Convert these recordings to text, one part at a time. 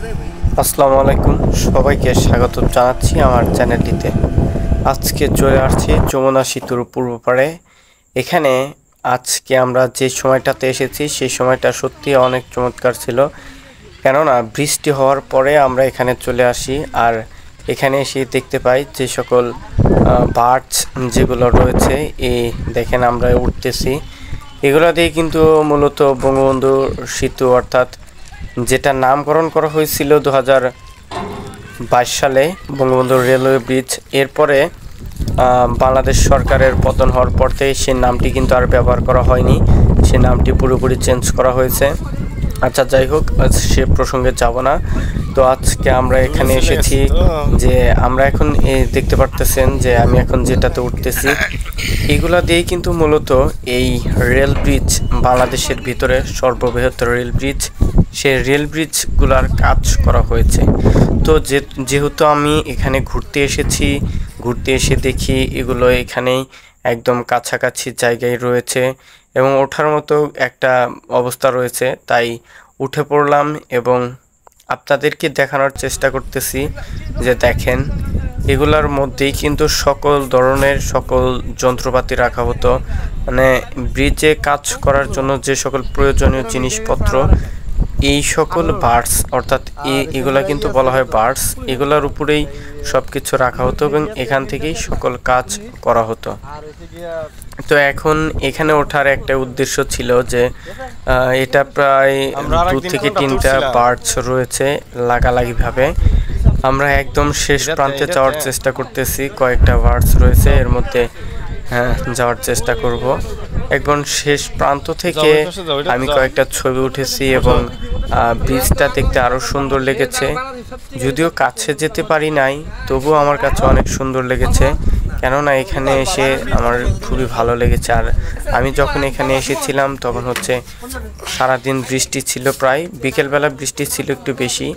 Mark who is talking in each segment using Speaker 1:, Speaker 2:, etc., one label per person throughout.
Speaker 1: আসসালামু আলাইকুম, সবাইকে স্বাগত জানাচ্ছি আমার চ্যানেলটিতে। আজকে চলে আসছি যমুনা সেতুর পূর্ব পাড়ে। এখানে আজকে আমরা যে সময়টাতে এসেছি সেই সময়টা সত্যি অনেক চমৎকার ছিল, কেননা বৃষ্টি হওয়ার পরে আমরা এখানে চলে আসি। আর এখানে এসে দেখতে পাই যে সকল বার্ডস যেগুলো রয়েছে, এই দেখেন আমরা উঠতেছি। এগুলো দিয়ে কিন্তু মূলত বঙ্গবন্ধু সেতু, অর্থাৎ যেটা নামকরণ করা হয়েছিল 2022 সালে বঙ্গবন্ধু রেলওয়ে ব্রিজ, এরপরে বাংলাদেশ সরকারের পতন হওয়ার পর থেকে সেই নামটি কিন্তু আর ব্যবহার করা হয়নি, সে নামটি পুরোপুরি চেঞ্জ করা হয়েছে। আচ্ছা, যাই হোক, সে প্রসঙ্গে যাব না। তো আজকে আমরা এখানে এসেছি যে আমরা এখন দেখতে পারতেছেন যে আমি এখন যেটাতে উঠতেছি, এগুলা দিয়েই কিন্তু মূলত এই রেল ব্রিজ, বাংলাদেশের ভিতরে সর্ববৃহৎ রেল ব্রিজ, সেই রেল ব্রিজগুলার কাজ করা হয়েছে। তো যেহেতু আমি এখানে ঘুরতে এসেছি, ঘুরতে এসে দেখি এগুলো এখানেই একদম কাছাকাছি জায়গায় রয়েছে এবং ওঠার মতো একটা অবস্থা রয়েছে, তাই উঠে পড়লাম এবং আপনাদেরকে দেখানোর চেষ্টা করতেছি যে দেখেন, এগুলার মধ্যেই কিন্তু সকল ধরনের সকল যন্ত্রপাতি রাখা হতো। মানে ব্রিজে কাজ করার জন্য যে সকল প্রয়োজনীয় জিনিসপত্র, এই সকল বার্ডস, অর্থাৎ এগুলা কিন্তু বলা হয় বার্ডস, এগুলার উপরেই সব কিছু রাখা হতো এবং এখান থেকেই সকল কাজ করা হতো। তো এখন এখানে ওঠার একটা উদ্দেশ্য ছিল যে এটা প্রায় 2 থেকে 3টা বার্ডস রয়েছে লাগালাগিভাবে। আমরা একদম শেষ প্রান্তে যাওয়ার চেষ্টা করতেছি, কয়েকটা বার্ডস রয়েছে এর মধ্যে যাওয়ার চেষ্টা করব। একদম শেষ প্রান্ত থেকে আমি কয়েকটা ছবি উঠেছি এবং ব্রিজটা দেখতে আরও সুন্দর লেগেছে। যদিও কাছে যেতে পারি নাই, তবুও আমার কাছে অনেক সুন্দর লেগেছে, কেননা এখানে এসে আমার খুবই ভালো লেগেছে। আর আমি যখন এখানে এসেছিলাম তখন হচ্ছে সারাদিন বৃষ্টি ছিল, প্রায় বিকেলবেলা বৃষ্টি ছিল একটু বেশি।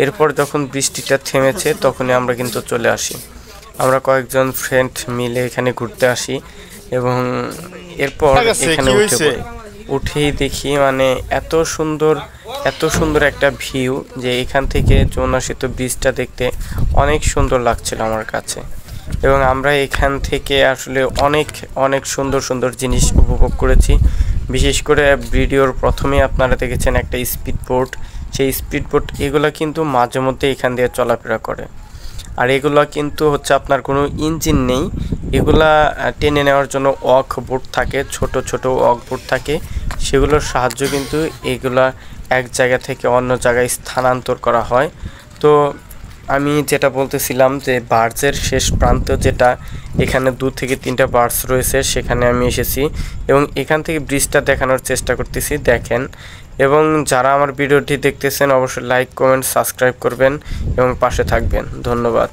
Speaker 1: এরপর যখন বৃষ্টিটা থেমেছে তখনই আমরা কিন্তু চলে আসি। আমরা কয়েকজন ফ্রেন্ড মিলে এখানে ঘুরতে আসি এবং এরপর এখানে উঠেই দেখি মানে এত সুন্দর একটা ভিউ, যে এখান থেকে যমুনা সেতু ব্রিজটা দেখতে অনেক সুন্দর লাগছিল আমার কাছে। এবং আমরা এখান থেকে আসলে অনেক সুন্দর জিনিস উপভোগ করেছি। বিশেষ করে ভিডিওর প্রথমে আপনারা দেখেছেন একটা স্পিড বোট, সেই স্পিড বোট এগুলো কিন্তু মাঝে মধ্যে এখান দিয়ে চলাফেরা করে। আর এগুলো কিন্তু হচ্ছে আপনার কোনো ইঞ্জিন নেই, এগুলা টেনে নেওয়ার জন্য ওয়াক বোট থাকে, ছোট ওয়াক বোট থাকে, সেগুলোর সাহায্য কিন্তু এগুলা এক জায়গা থেকে অন্য জায়গায় স্থানান্তর করা হয়। তো আমি যেটা বলতেছিলাম যে বার্ডসের শেষ প্রান্ত যেটা, এখানে 2 থেকে 3টা বার্ডস রয়েছে, সেখানে আমি এসেছি এবং এখান থেকে ব্রিজটা দেখানোর চেষ্টা করতেছি, দেখেন। এবং যারা আমার ভিডিওটি দেখতেছেন অবশ্যই লাইক, কমেন্ট, সাবস্ক্রাইব করবেন এবং পাশে থাকবেন। ধন্যবাদ।